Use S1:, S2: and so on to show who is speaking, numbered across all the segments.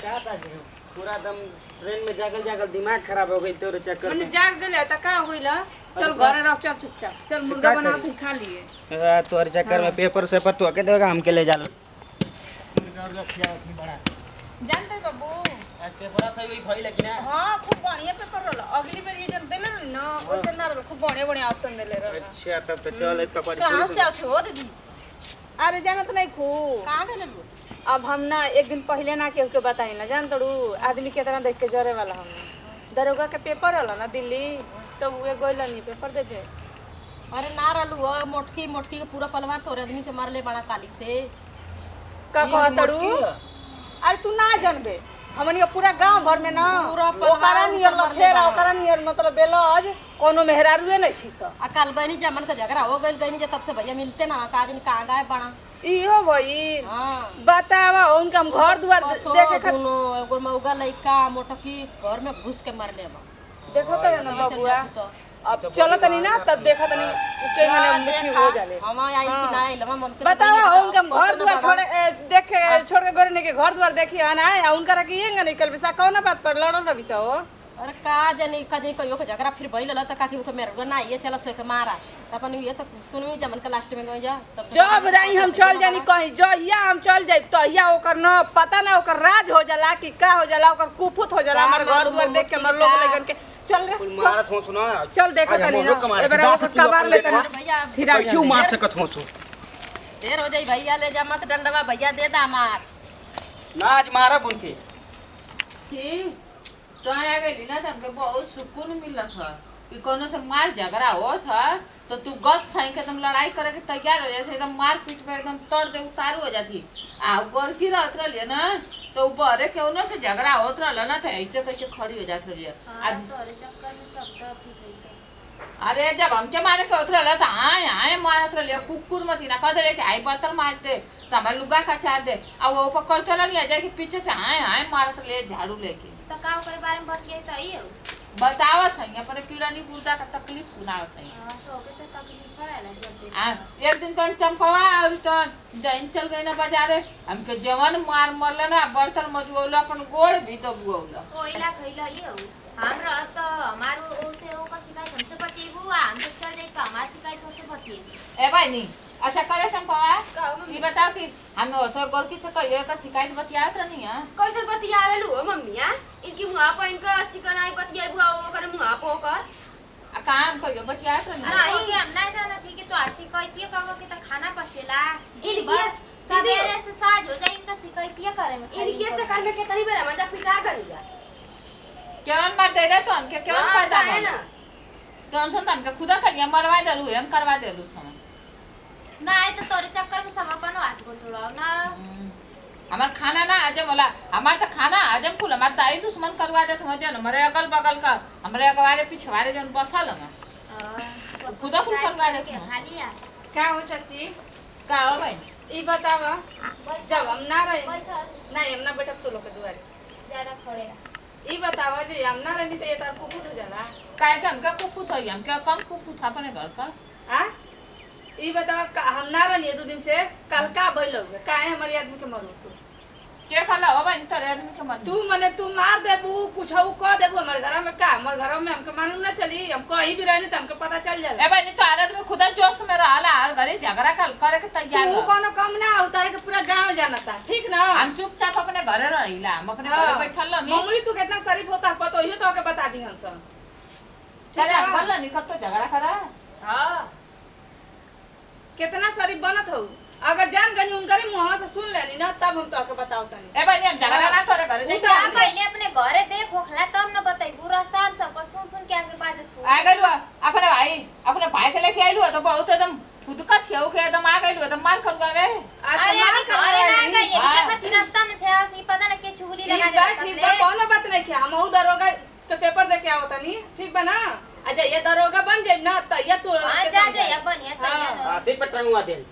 S1: का था कि पूरा दम ट्रेन में जागल जागल दिमाग खराब हो गई तोरे चक्कर
S2: मैंने
S1: में।
S2: जाग गेले त का हो गइल? चल घरे रह, चल चुपचाप चल मुर्गा बना के खा लिए।
S1: तोरे चक्कर में पेपर से पर तो के देगा हमके ले जालो।
S2: जानते बाबू
S1: पेपर से भी भइल कि ना?
S2: हां खूब बढ़िया पेपर रहल। अगली बार ये जब देले रही ना ओसे ना रहल, खूब बढ़िया बढ़िया ऑप्शन देले रहल।
S1: अच्छा तब तो चल इसका
S2: कहां से आछो हो दीदी? अरे जानत नहीं खू कहां गेले लो? अब हम ना एक दिन पहले ना केहू के बताई ना, जान तड़ू आदमी केतना देख के जरे वाला हम दरोगा के पेपर रहल ना दिल्ली, तो उहे गइल नहीं पेपर देबे।
S3: अरे ना रहलू मोटकी मोटकी के पूरा पलवार तोरे आदमी के मारले बड़ा काली से।
S2: का कहतड़ू? अरे तू ना जानबे हमनी पूरा गांव भर में ना ओकरा नियर लखेरा, ओकरा नियर मतलब बेलज कोनो मेहरारुए नहीं थी सब।
S3: आ कल गइनी जमन का झगड़ा हो गइल, गइनी जे सबसे भैया मिलते ना का दिन कहां गए बड़ा।
S2: इहो भई
S3: हां
S2: बतावा उनका हम घर दुआर देखे खा
S3: दोनों एगो मौगा लइका मोटकी घर में घुस के मारले बा।
S2: देखो तो ना बबुआ अब चलो तनी ना तब देखा तनी के मने मुखी हो जाले।
S3: हम आई कि ना आइल हम के
S2: बतावा उनका घर दुआर छोड़े देखे छोड़ के गोरे ने के घर दुआर देखी ना आ उनका के येंगा निकल बिसा कौन बात पर लड़ल रबिसा हो।
S3: अरे का जानी कदी कहियो के झगड़ा फिर भइल ल त काकी के मेरे ना ये चला सो के मारा अपन ये तो सुनू जमन के लास्ट में गई जा तब
S2: जब दाई हम चल जानी कहीं जहिया हम चल जाई तो हिया ओकर न पता ना ओकर राज हो जाला कि का हो जाला, ओकर कुफुत हो जाला हमर घर दुआर देख के हमर लोग लगन के चल रे
S1: मारत हो सुनो
S2: चल देखो तनी ना ए बेरा ओकर कबार ले तनी
S3: भैया
S2: फिरा
S1: कैसे मार सकत हो सो?
S3: देर हो जाई भैया ले जा मत डंडवा भैया दे दा मार
S1: ना आज मारा बुनके
S4: तो आ गई ना तो हमको बहुत सुकून मिलत है कि कोनो से मार झगड़ा होत है तो तू गप सही के एकदम लड़ाई करे के तैयार हो जाए, एकदम मार पीट में एकदम तोड़ दे उतारू हो जाती। आ गोरकी रहत रही ना तो बरे के उनो से झगड़ा होत रहल ना तो ऐसे कैसे खड़ी हो जात रही। अरे जब हमके मारे के होत रहल तो आए आए मारत रही कुकुर मत ना कह दे कि आई बर्तन मारते तो हमारे लुगा कचा दे और वो पकड़ चला नहीं आ जाए कि पीछे से आए आए मारत रही झाड़ू लेके।
S5: तो का ओकरे बारे में बतियाई त आई हो
S4: बतावत है अपने कीड़ा नहीं गुर्दा का तकलीफ सुनावत है।
S5: हां तो ओके तो तकलीफ रहेला जब देख
S4: आ एक दिन तो चंपवा और तो जैन चल गई ना बाजारे हमके जवन मार मरले ना बर्तन मजूला अपन गोड़ भी तो बुआला
S5: कोइला खइला ही हो। हमरा तो हमारो ओसे ओकर शिकायत हमसे बचेबू आ हम तो चल जाई तो हमार शिकायत ओसे बचेबू।
S4: ए भाई नहीं अच्छा करे चंपवा ये बताओ कि हम ओसे गोरकी से कहियो का शिकायत बतियात रहनी है
S6: कैसे बतियावेलू हो मम्मिया? इनकी मुंह पर इनका चिकन आई बतियाबू आ ओकर मुंह पर ओकर
S4: आ काम कहियो बतियात रहनी
S5: नहीं हम ना जाना थी कि तो शिकायत ये कहबो कि त खाना बचेला
S6: इनकी
S5: सवेरे से साँझ हो जाए इनका शिकायत ये करे में
S6: इनकी चक्कर में कितनी बेर मजा पिटा करिया
S4: केवन मार दे रे तो हमके केवन फायदा
S6: है ना?
S4: तो हम हमके खुदा करिया मरवा देलू हम करवा देलू समय
S5: ना आए तो तोरे चक्कर में समापन हाथ को थोड़ा ना
S4: हमार खाना ना आजम वाला हमार तो खाना आजम कुल हमार दाई दुश्मन करवा देत हो जन हमारे अगल बगल का हमारे अगवारे पिछवारे जन बसल हम खुदा कुल करवा देत हो।
S5: खा लिया
S2: का हो चाची?
S4: का हो भाई
S2: ई बतावा जब हम ना रही
S5: बैठल
S2: नहीं हम ना बैठब तो लोग के दुआरे
S5: ज्यादा खड़े
S2: ई बतावा जे हम ना रही तो ये तार कुकुर हो जाला
S4: काहे के हमका कुफुत होई हमके कम कुफुत अपने घर का
S2: आ ई बतावा हम ना रही दो दिन से कल का भइल हो काहे हमारी आदमी के मरू तू
S4: के खाला हो भाई तोरे आदमी के मन
S2: तू मने तू मार देबू कुछ हो कह देबू हमारे घर में का हमारे घर में हमके मालूम ना चली हम कहीं भी रहनी तो हमके पता चल जाला।
S4: ए भाई तो आदमी खुदा जोश में रहला हर घरे झगड़ा कल करे के तैयार
S2: तू कोनो कम ना होता है कि पूरा गांव जानता ठीक ना।
S4: हम चुपचाप अपने घरे रहिला हम अपने घरे बैठल रही
S2: मम्मी तू कितना शरीफ होता है पता ही तो के बता दी हम सब
S4: चले हम बोल नहीं कब तो झगड़ा करा
S2: हां कितना शरीफ बनत हो अगर जान गनी उनकरे मुंह से सुन लेनी ना तब हम तो के बताओ तनी।
S4: ए भाई हम झगड़ा ना करे घरे
S5: तो आप पहले अपने घरे देख होखला तब न बताई पूरा स्थान सब पर सुन के आगे बात
S4: आ गइलु अपने भाई के लेके आइलु तो बहुत एकदम फुदका थियो के एकदम आ गइलु एकदम मार कर गए।
S5: अरे अभी घरे ना गई ये देखत रास्ता में थे असली पता न के चुगली लगा दे
S2: ठीक बा कोनो बात नहीं किया हम उ दरोगा के पेपर दे के आवत नहीं ठीक बा ना अच्छा ये दरोगा बन जाए ना तो ये तो
S5: जा जा ये बनिया तैयार
S1: हां सिर पर टंगवा दे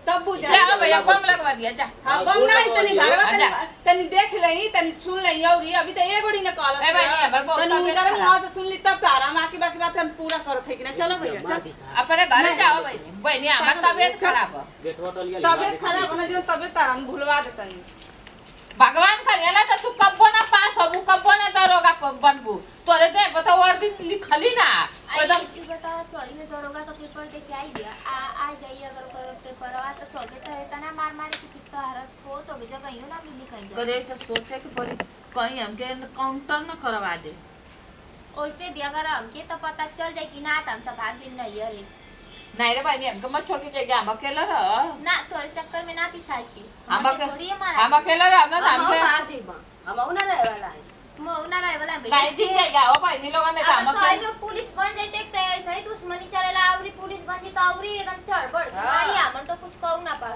S2: तब बुझा
S4: जा भैया बम लगवा दिया जा
S2: हां बम नहीं तनी घरवा तनी देख लई तनी सुन लई और अभी तो एगोड़ी न कहल
S4: ए भाई हमर बहुत
S2: तनी उनकर मुंह से सुन ली तब तो आराम आके बाकी बात हम पूरा करत है कि ना चलो भैया चल
S4: अपने घरे जाओ भाई हमर तबीयत खराब है
S1: देखो तो लिया
S2: तबीयत खराब होना जो तबीयत आराम भूलवा देतनी
S4: भगवान करेला तो तू कब्बो ना पास होबू कब्बो ना दरोगा बनबू तोरे दे बता वर्दी लिखली ना एकदम
S5: आई बताओ सॉरी में दरोगा का पेपर दे के आई दिया आ जाइए अगर कोई पेपर आ तो तोगे तो इतना मार मार के कितना हरत हो तो जगह यूं ना मिली कहीं जा
S4: करे तो सोचे कि परी कहीं हमके काउंटर ना करवा दे
S5: ओइसे भी अगर हमके तो पता चल जाए कि ना हम तो भाग दिन नहीं अरे
S4: नहीं रे भाई हमको मत छोड़ के जाएगा हम अकेला रह
S5: ना तोरे चक्कर में ना पिसाई के
S4: हम
S5: थोड़ी हमारा
S4: हम अकेला रह ना
S6: हम
S4: हमके
S6: भाग जेबा हम उना रहे वाला है
S5: मौना रहे वाला
S4: नहीं ठीक जाएगा ओ भाई नी लोगन ने काम
S5: अगर सही में पुलिस बन जाए देखते हैं सही दुश्मनी चलेला आवरी पुलिस बन जी तो आवरी एकदम चढ़बड़ मारी हमन तो कुछ कहू ना पा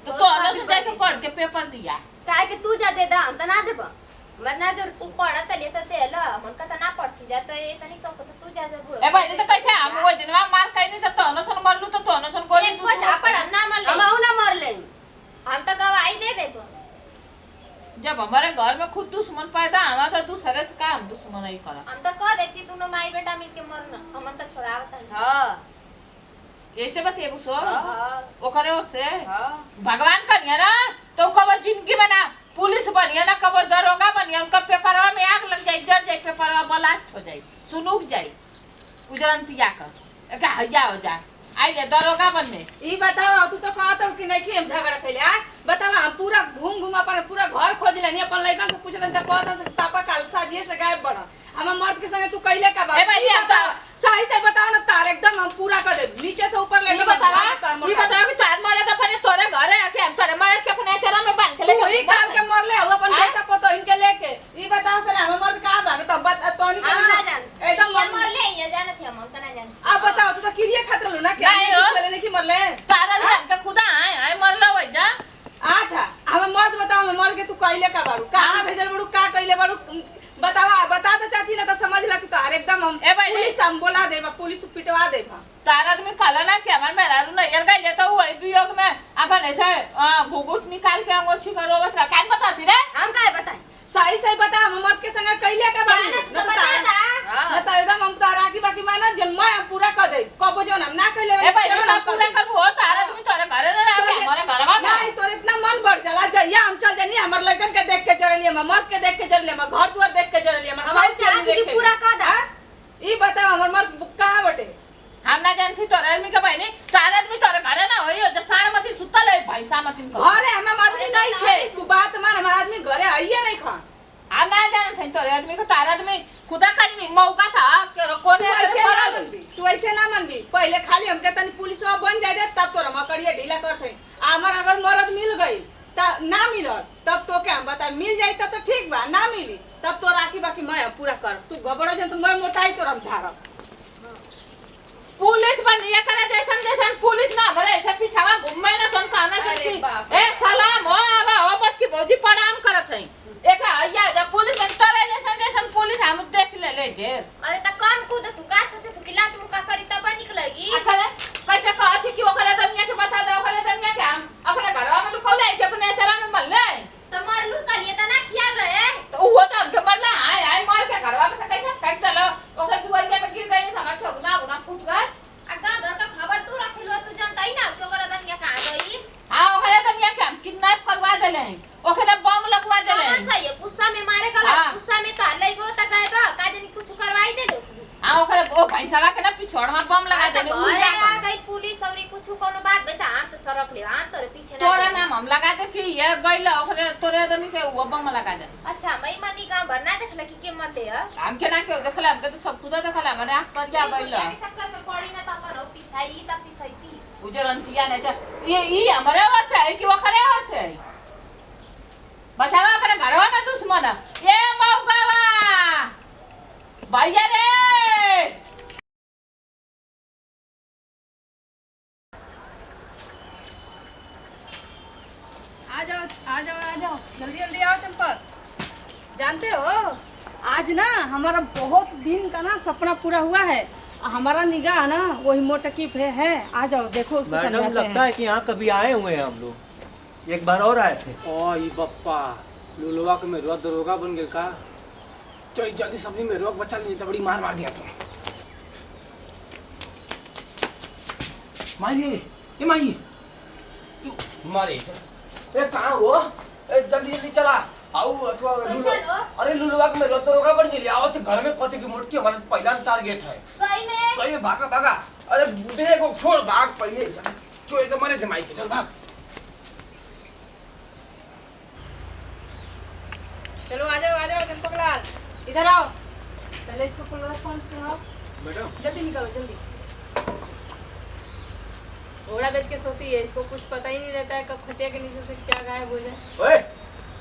S4: तो अलग से जाके पढ़ के पेपर दिया
S6: काहे कि तू जा दे दा हम त ना देबा मैं ना जरूर
S5: तू पढ़ा त लेता ते ला मन का त ना पढ़ती जा तो इतनी सौ तो तू जा जरूर
S4: ए भाई तो कैसे हम वो दिनवा मार कहीं नहीं तो तोनो सन मरलू तो तोनो सन गोली
S5: एक को झापड़ हम ना मर ले
S6: हम ना मर ले
S5: हम तो गवाही दे दे तो
S4: जब हमारे घर में खुद दुश्मन पैदा आना तो दूसरे से काम दुश्मन नहीं करा
S5: हम तो कह देती दोनों माई बेटा मिलके मरना हमन तो छोड़ावत है
S6: हां
S4: ऐसे बतेबू सो
S5: हां
S4: ओकरे और से
S6: हां
S4: भगवान करिया ना तो कब जिंदगी में ना पुलिस बनिया ना कब दरोगा बनिया उनका पेपरवा में आग लग जाए जर जाए पेपरवा ब्लास्ट हो जाए सुनूक जाए उजरंतिया कर का हया हो जा आई ले दरोगा बनने
S2: ई बताओ तू तो कहत हो कि नहीं कि हम झगड़ा कैले आ बताओ हम पूरा घूम घूम अपन पूरा घर खोज लेनी अपन लइकन से पूछत त कहत से पापा काल साजिए से गायब बड़ा हम मर्द के संगे तू कैले का बात
S4: ए भाई अब तो
S2: सही से बताओ ना तार एकदम हम पूरा कर दे नीचे से ऊपर ले
S4: ये बतावा कि तार मारे तो फिर तोरे घरे आके हम तोरे मारे के अपने चरा में बांध के ले
S2: वही काल के मर ले अपन बेटा पतो इनके लेके ई बताओ से हम मर्द का भागे तो बात तोनी
S6: हम ना जान
S2: एकदम
S5: ये मर ले ये जानत है हम तो ना जान
S2: अब बताओ तू तो किरिए खातिर लो ना क्या
S4: नहीं हो।
S2: चले नहीं कि मर ले
S4: तारा हम के खुदा आए मर लो जा
S2: अच्छा हम मर्द बताओ हम मर के तू कैले का बारू कहां भेजल बड़ू का कैले बड़ू बतावा बता दे चाची ना तो समझ ला कि तार एकदम हम
S4: ए भाई
S2: पुलिस हम बोला देबा पुलिस पिटवा देबा
S4: तार आदमी काला ना के हमार मेरा रू नहीं यार गई तो वही वियोग में अपन ऐसे घुघुट निकाल के अंगोछी करो बस कान बताती रे
S6: हम काहे बताई
S2: सही सही बता हम मर्द के संग कैले का बारू
S5: जानत तो बता दा
S2: ना तो एकदम हम तारा की बाकी माना जन्म हम पूरा कर दे कबो जो हम ना कैले
S4: ए भाई तो पूरा करबो हो तार आदमी तोरे घरे ना रह हमारे घरवा में
S2: नहीं तोरे इतना मन बढ़ चला जइया हम चल जानी हमर लड़कन के देख के चढ़ली हम मर्द के देख के चढ़ली हम घर द्वार देख के चढ़ली हम
S6: हम चाहती कि पूरा कर दा
S2: ई बताओ हमर मर्द कहां बटे
S4: हम ना जानती तोरे आदमी के बहनी तार आदमी तोरे घरे ना होई जो साण मती सुतल है भैंसा मती को
S2: घरे हम आदमी नहीं थे तू बात मान हम आदमी घरे आइए नहीं खा
S4: हम ना जानते तोरे आदमी को तार आदमी खुदा का नहीं मौका था कि कोने
S2: तू ऐसे ना मनबी पहले खाली हमके तनी पुलिस बन जाए दे तब तोरा मकड़िया ढीला करथे हमर अगर मरद मिल गई त ना मिलल तब तो के हम बता मिल जाई तब तो ठीक बा ना मिली तब तो राखी बाकी मैं पूरा कर तू घबरा जन तो मैं मोटाई तोरा झाड़ब
S4: पुलिस बनिया करे जैसन जैसन पुलिस ना भरे ऐसे पीछावा घूमे ना सन कहना कि ए सलाम हो आवा हो बट की भौजी प्रणाम करत है एक आया जब पुलिस में तोरे जैसन जैसन पुलिस हम देख ले जे
S5: अरे त कम कूद तू का सोचे तू किला तू का करी तब निकलेगी
S4: अखरे कैसे कहत कि ओकरे दमिया के बता दे ओकरे दमिया के हम अपने घरवा में लुकौले के अपने चरा में मल ले
S5: तो मर लू कलिए त ना खियाल रहे
S4: तो वो तो हमके मरला आए आए मार के घरवा में से कैसे फेंक दलो ओकरे दुआरिया में गिर गई समझ छगना गुना फूट गए
S5: अगा घर का खबर तू रखेलो तू जानता ही ना उसको कर दनिया कहां गई
S4: हां ओकरे दमिया के हम किडनैप करवा देले ओकरे बम लगवा देले
S5: कौन सा ये गुस्सा में मारे गला
S4: हाँ।
S5: गुस्सा में तो हल्ला गो त गए बा का जनी कुछ करवाई दे लो
S4: हां ओकरे ओ भैंसवा के ना पिछोड़ में बम लगा देले
S5: अरे आ गई पुलिस और कुछ कोनो बात बता हम तो सरक ले हम तोरे पीछे
S4: तोरा नाम हम लगा दे कि ये गइल ओकरे तोरे आदमी के वो बम लगा दे
S5: अच्छा मई मनी का भरना देखला कि के मत है
S4: हम के ना के देखला हम के तो सब खुदा देखला हमारे आंख पर जा गइल
S5: चक्कर में पड़ी ना त अपन पिसाई त पिसाई थी
S4: उजरंतिया ने ये हमारे आवाज है कि ओकरे आवाज है बतावा अपने घरवा में दुश्मन ये मौगावा भैया रे
S2: आ जाओ जल्दी जल्दी आओ चंपक जानते हो आज ना हमारा बहुत दिन का ना सपना पूरा हुआ है हमारा निगाह ना वही मोटकी पे है आ जाओ देखो उसको
S7: मैडम
S2: समझाते
S7: लगता
S2: हैं
S7: है कि यहाँ कभी आए हुए हैं हम लोग एक बार और आए थे
S8: ओ ई बप्पा लुलवा के मेरुआ दरोगा बन गेल का चल जल्दी सबनी मेरुआ के बच्चा ले तो बड़ी मार दिया सो मारिए ये मारिए
S7: मारे
S8: ए कहां हो ए जल्दी जल्दी चला आओ अथवा लुलु अरे लुलुआ के मेरे दरोगा बन गेली आओ तो घर में कथी की मुर्गी हमारा पहला टारगेट है सही में भागा भागा अरे बूढ़े को छोड़ भाग पहले जो एकदम मरे जमाई के चल भाग
S2: चलो आ जाओ चंपकलाल इधर आओ पहले इसको फोन सुनाओ
S7: मैडम
S2: जल्दी निकलो जल्दी घोड़ा बेच के सोती है इसको कुछ पता ही नहीं रहता है कब खटिया के नीचे से क्या गायब हो जाए
S7: ओए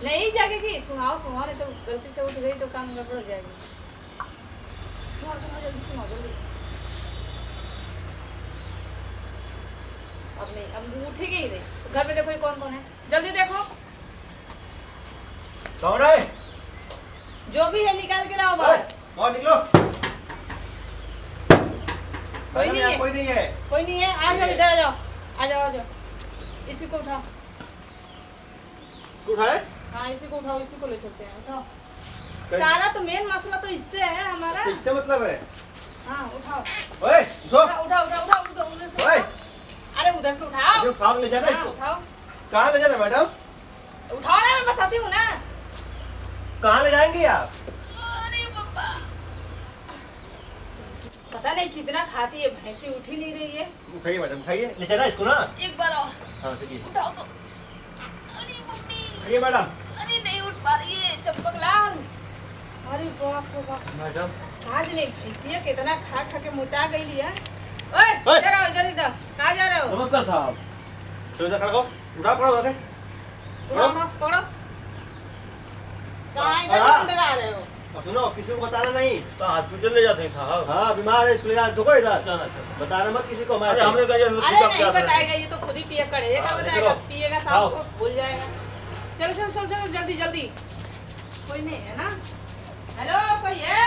S2: नहीं जागेगी सुनाओ नहीं तो गलती से उठ गई तो काम गड़बड़ हो जाएगी सुनाओ जल्दी सुनाओ जल्दी अब नहीं अब उठेगी ही नहीं घर पे देखो ये कौन कौन है जल्दी देखो
S7: कौन है
S2: जो भी है निकाल के लाओ बाहर
S7: और निकलो
S2: कोई नहीं है
S7: कोई नहीं है
S2: कोई नहीं है आ जाओ इधर आ जाओ इसी को उठाओ
S7: उठाए
S2: हाँ इसी को उठाओ इसी को ले चलते हैं उठाओ सारा तो मेन मसला तो इससे है हमारा
S7: इससे मतलब है
S2: हाँ उठाओ
S7: ओए उठो
S2: उठाओ उधर से
S7: ओए
S2: अरे उधर से उठाओ
S7: जो काम ले जाना
S2: हाँ,
S7: इसको
S2: उठाओ
S7: कहाँ ले जाना मैडम
S2: उठाओ ना मैं बताती हूँ ना
S7: कहाँ ले जाएंगे आप
S2: पता नहीं कितना खाती है भैंसी उठ ही नहीं रही है
S7: उठाइए मैडम उठाइए ले जाना इसको ना
S2: एक बार आओ
S7: हाँ चलिए
S2: उठाओ तो अरे मम्मी
S7: उठाइए मैडम
S2: अरे नहीं उठ पा रही है चंपक लाल अरे बाप रे बाप
S7: मैडम
S2: आज नहीं भैंसिया कितना खा के मोटा गई है ओए इधर आओ इधर कहाँ जा रहे हो
S7: नमस्कार साहब चलो जा खड़ा हो उठा पड़ो उधर
S2: पकड़ो कहाँ इधर अंदर आ रहे हो
S7: और सुनो किसी को बताना नहीं
S9: तो हॉस्पिटल ले जाते हैं साहब।
S7: हाँ बीमार है इसको ले जा देखो इधर
S9: चलो
S7: बताना मत किसी को
S9: अरे
S7: हमारे
S9: हमने कहा
S2: अरे नहीं बताएगा ये तो खुद ही पिया करेगा
S7: हाँ,
S2: बताएगा
S7: चलो।
S2: पिएगा
S7: आओ।
S2: साहब को भूल जाएगा चलो चलो चलो चलो जल्दी जल्दी कोई नहीं है ना हेलो कोई है